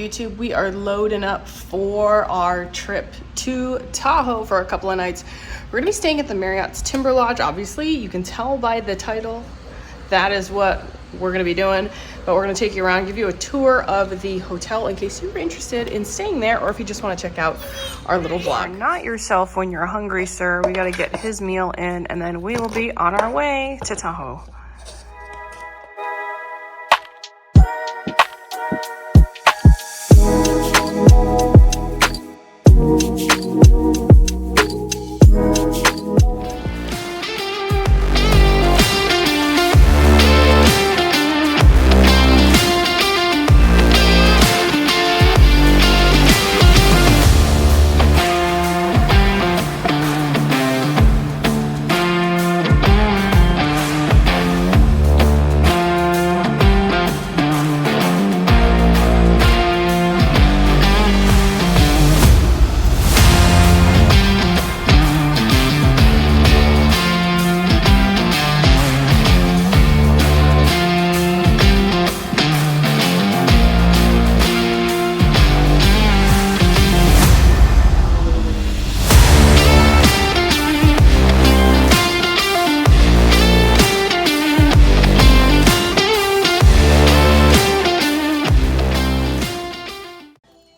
YouTube? We are loading up for our trip to Tahoe for a couple of nights. We're gonna be staying at the Marriott's Timber Lodge. Obviously, you can tell by the title that is what we're gonna be doing, but we're gonna take you around, give you a tour of the hotel in case you're interested in staying there, or if you just want to check out our little vlog. You're not yourself when you're hungry, sir. We gotta get his meal in, and then we will be on our way to Tahoe.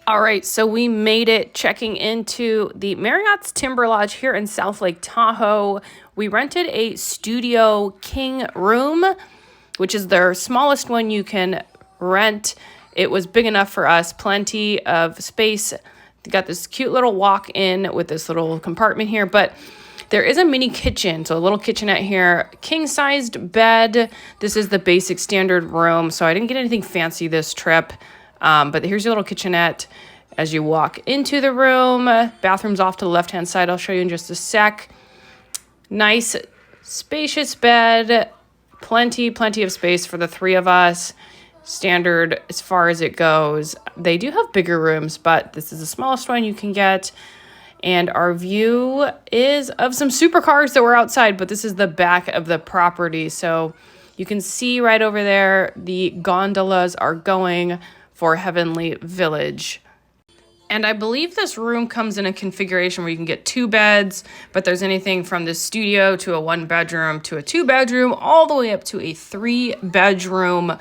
All right, so we made it checking into the Marriott's Timber Lodge here in South Lake Tahoe. We rented a studio king room, which is their smallest one you can rent. It was big enough for us, plenty of space. They got this cute little walk-in with this little compartment here, but there is a mini kitchen, so a little kitchenette here, king-sized bed. This is the basic standard room, so I didn't get anything fancy this trip. But here's your little kitchenette as you walk into the room. Bathroom's off to the left-hand side. I'll show you in just a sec. Nice, spacious bed. Plenty of space for the three of us. Standard as far as it goes. They do have bigger rooms, but this is the smallest one you can get. And our view is of some supercars that were outside, but this is the back of the property. So you can see right over there, the gondolas are going for Heavenly Village. And I believe this room comes in a configuration where you can get 2 beds, but there's anything from the studio to a 1-bedroom to a 2-bedroom, all the way up to a 3-bedroom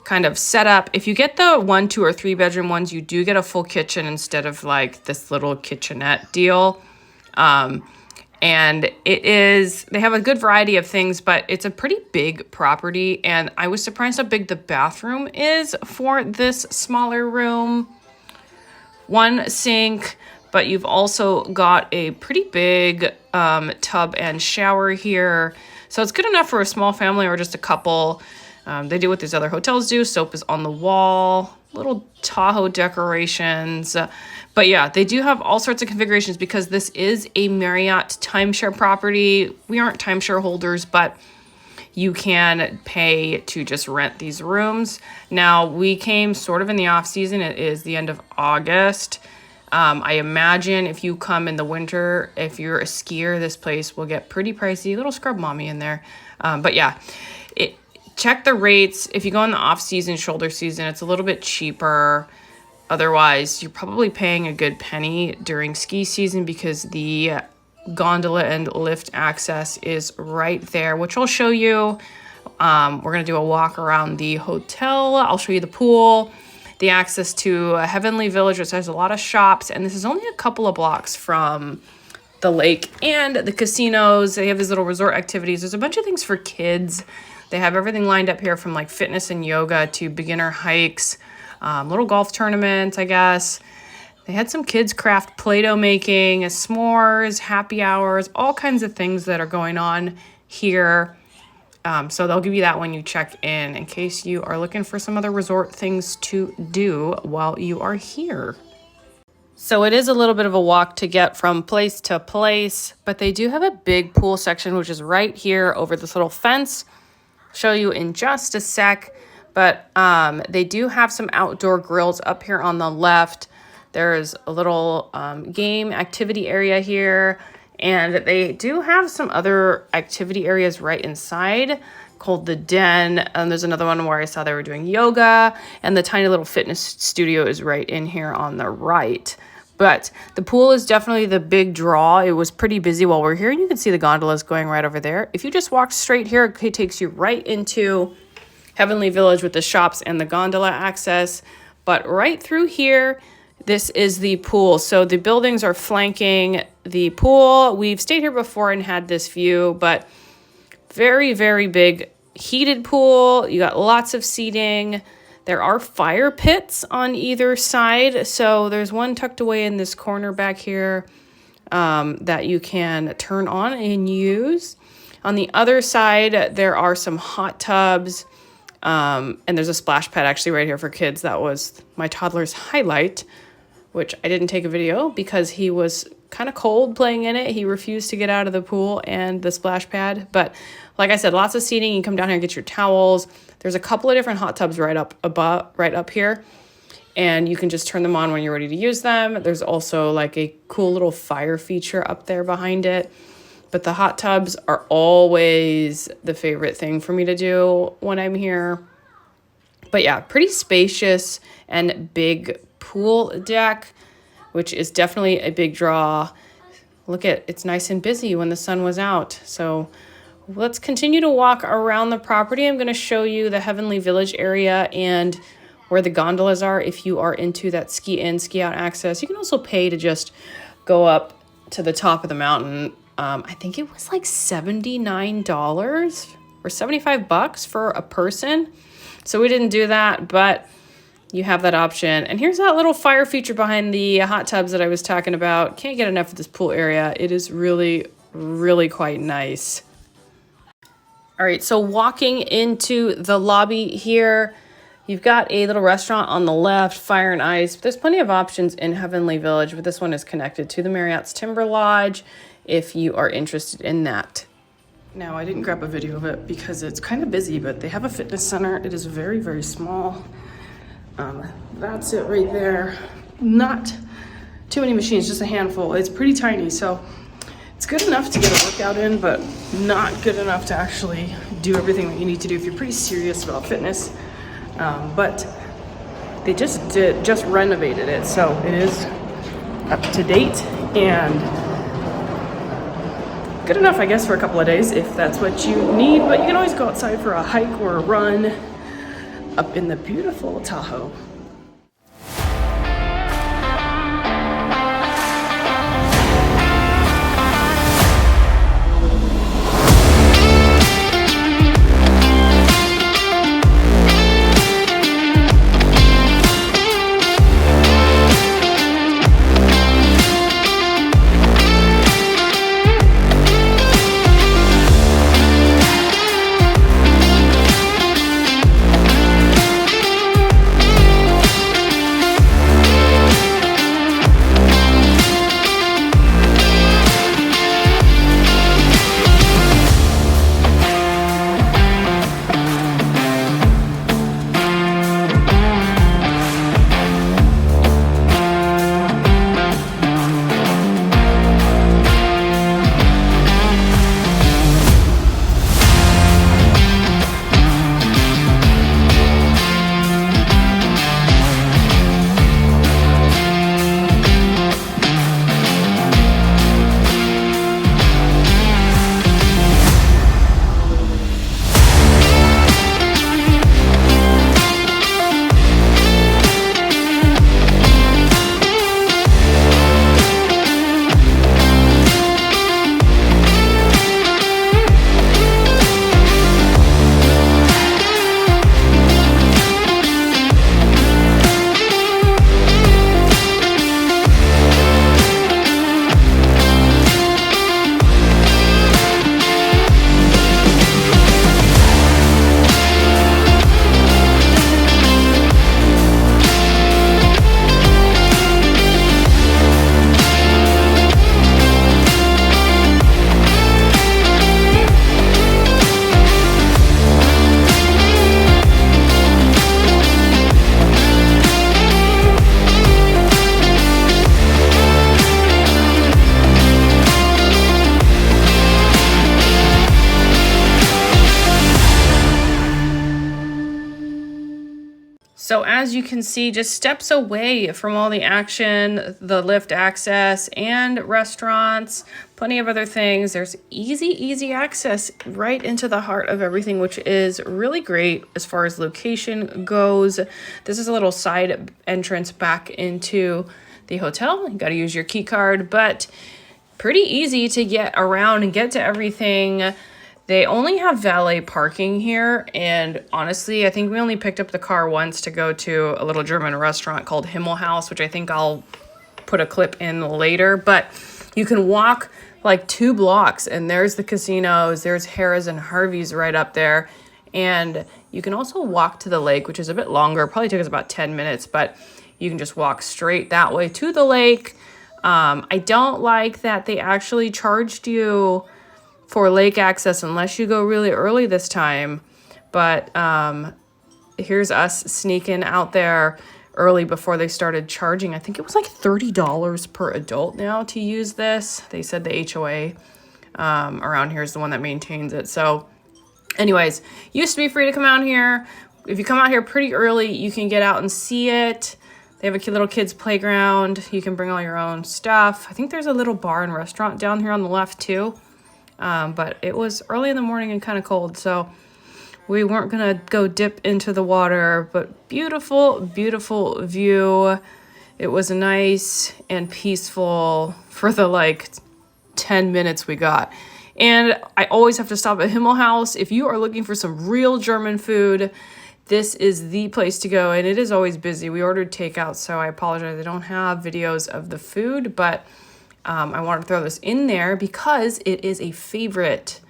kind of setup. If you get the 1, 2, or 3-bedroom ones, you do get a full kitchen instead of like this little kitchenette deal. And they have a good variety of things, but it's a pretty big property. And I was surprised how big the bathroom is for this smaller room. 1 sink, but you've also got a pretty big tub and shower here. So it's good enough for a small family or just a couple. They do what these other hotels do. Soap is on the wall, little Tahoe decorations. But yeah, they do have all sorts of configurations because this is a Marriott timeshare property. We aren't timeshare holders, but you can pay to just rent these rooms. Now, we came sort of in the off season. It is the end of August. I imagine if you come in the winter, if you're a skier, this place will get pretty pricey. Little scrub mommy in there. But yeah, check the rates. If you go in the off season, shoulder season, it's a little bit cheaper. Otherwise, you're probably paying a good penny during ski season because the gondola and lift access is right there, which I'll show you. We're going to do a walk around the hotel. I'll show you the pool, the access to Heavenly Village, which has a lot of shops. And this is only a couple of blocks from the lake and the casinos. They have these little resort activities. There's a bunch of things for kids. They have everything lined up here from like fitness and yoga to beginner hikes. Little golf tournaments, I guess. They had some kids craft Play-Doh making, s'mores, happy hours, all kinds of things that are going on here. So they'll give you that when you check in case you are looking for some other resort things to do while you are here. So it is a little bit of a walk to get from place to place, but they do have a big pool section, which is right here over this little fence. I'll show you in just a sec. But they do have some outdoor grills up here on the left. There's a little game activity area here. And they do have some other activity areas right inside. called The Den. And there's another one where I saw they were doing yoga. And the tiny little fitness studio is right in here on the right. But the pool is definitely the big draw. It was pretty busy while we're here. And you can see the gondolas going right over there. If you just walk straight here, it takes you right into Heavenly Village with the shops and the gondola access. But right through here, this is the pool. So the buildings are flanking the pool. We've stayed here before and had this view, but very, very big heated pool. You got lots of seating. There are fire pits on either side. So there's one tucked away in this corner back here that you can turn on and use. On the other side, there are some hot tubs. And there's a splash pad actually right here for kids. That was my toddler's highlight, which I didn't take a video because he was kind of cold playing in it. He refused to get out of the pool and the splash pad. But like I said, lots of seating. You can come down here and get your towels. There's a couple of different hot tubs right up here. And you can just turn them on when you're ready to use them. There's also like a cool little fire feature up there behind it. But the hot tubs are always the favorite thing for me to do when I'm here. But yeah, pretty spacious and big pool deck, which is definitely a big draw. Look at, it's nice and busy when the sun was out. So let's continue to walk around the property. I'm going to show you the Heavenly Village area and where the gondolas are if you are into that ski in, ski out access. You can also pay to just go up to the top of the mountain. I think it was like $79 or $75 for a person. So we didn't do that, but you have that option. And here's that little fire feature behind the hot tubs that I was talking about. Can't get enough of this pool area. It is really, really quite nice. All right, so walking into the lobby here, you've got a little restaurant on the left, Fire and Ice. There's plenty of options in Heavenly Village, but this one is connected to the Marriott's Timber Lodge if you are interested in that. Now, I didn't grab a video of it because it's kind of busy, but they have a fitness center. It is very, very small. That's it right there. Not too many machines, just a handful. It's pretty tiny, so it's good enough to get a workout in, but not good enough to actually do everything that you need to do if you're pretty serious about fitness. But they just renovated it, so it is up to date and good enough, I guess, for a couple of days if that's what you need. But you can always go outside for a hike or a run up in the beautiful Tahoe. as you can see, just steps away from all the action, the lift access and restaurants, plenty of other things. There's easy access right into the heart of everything, which is really great as far as location goes. This is a little side entrance back into the hotel. You got to use your key card, but pretty easy to get around and get to everything. They only have valet parking here, and honestly, I think we only picked up the car once to go to a little German restaurant called Himmelhaus, which I think I'll put a clip in later, but you can walk like 2 blocks, and there's the casinos, there's Harrah's and Harvey's right up there, and you can also walk to the lake, which is a bit longer, probably took us about 10 minutes, but you can just walk straight that way to the lake. I don't like that they actually charged you for lake access unless you go really early this time, but here's us sneaking out there early before they started charging. I think it was like $30 per adult now to use this. They said the HOA around here is the one that maintains it. So anyways, used to be free to come out here. If you come out here pretty early, you can get out and see it. They have a little kids playground. You can bring all your own stuff. I think there's a little bar and restaurant down here on the left too. But it was early in the morning and kind of cold, so we weren't gonna go dip into the water, but beautiful view. It was nice and peaceful for the like 10 minutes we got. And I always have to stop at Himmelhaus. If you are looking for some real German food, this is the place to go, and it is always busy. We ordered takeout, so I apologize. I don't have videos of the food, but I wanted to throw this in there because it is a favorite.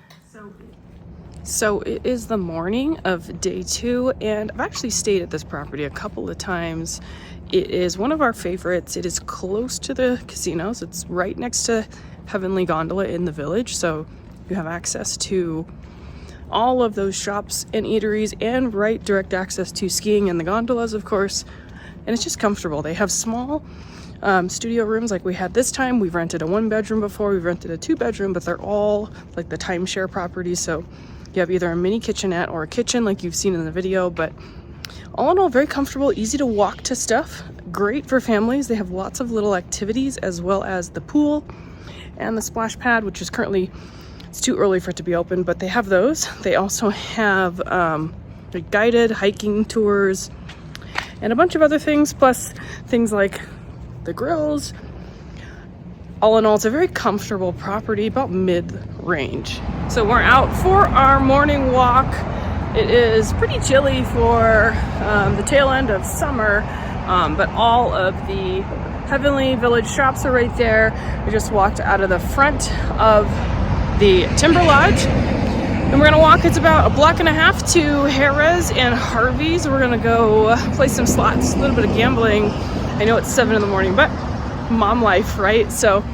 So it is the morning of day 2, and I've actually stayed at this property a couple of times. It is one of our favorites. It is close to the casinos. It's right next to Heavenly Gondola in the village, so you have access to all of those shops and eateries, and right direct access to skiing and the gondolas, of course. And it's just comfortable. They have small studio rooms like we had this time. We've rented a 1-bedroom before, we've rented a 2-bedroom, but they're all like the timeshare properties, so you have either a mini kitchenette or a kitchen like you've seen in the video. But all in all, very comfortable, easy to walk to stuff, great for families. They have lots of little activities, as well as the pool and the splash pad, which is currently, it's too early for it to be open, but they have those. They also have like guided hiking tours and a bunch of other things, plus things like the grills. All in all, it's a very comfortable property, about mid-range. So we're out for our morning walk. It is pretty chilly for the tail end of summer, but all of the Heavenly Village shops are right there. We just walked out of the front of the Timber Lodge, and we're gonna walk. It's about 1.5 blocks to Harrah's and Harvey's. We're gonna go play some slots, a little bit of gambling. I know it's 7 in the morning, but mom life, right? So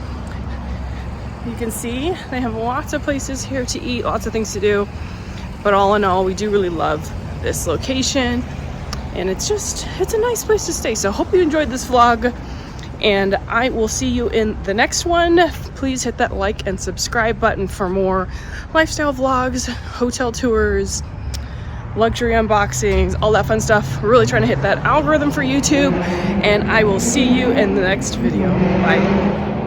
you can see they have lots of places here to eat, lots of things to do. But all in all, we do really love this location, and it's a nice place to stay. So hope you enjoyed this vlog, and I will see you in the next one. Please hit that like and subscribe button for more lifestyle vlogs, hotel tours, luxury unboxings, all that fun stuff. We're really trying to hit that algorithm for YouTube, and I will see you in the next video. Bye.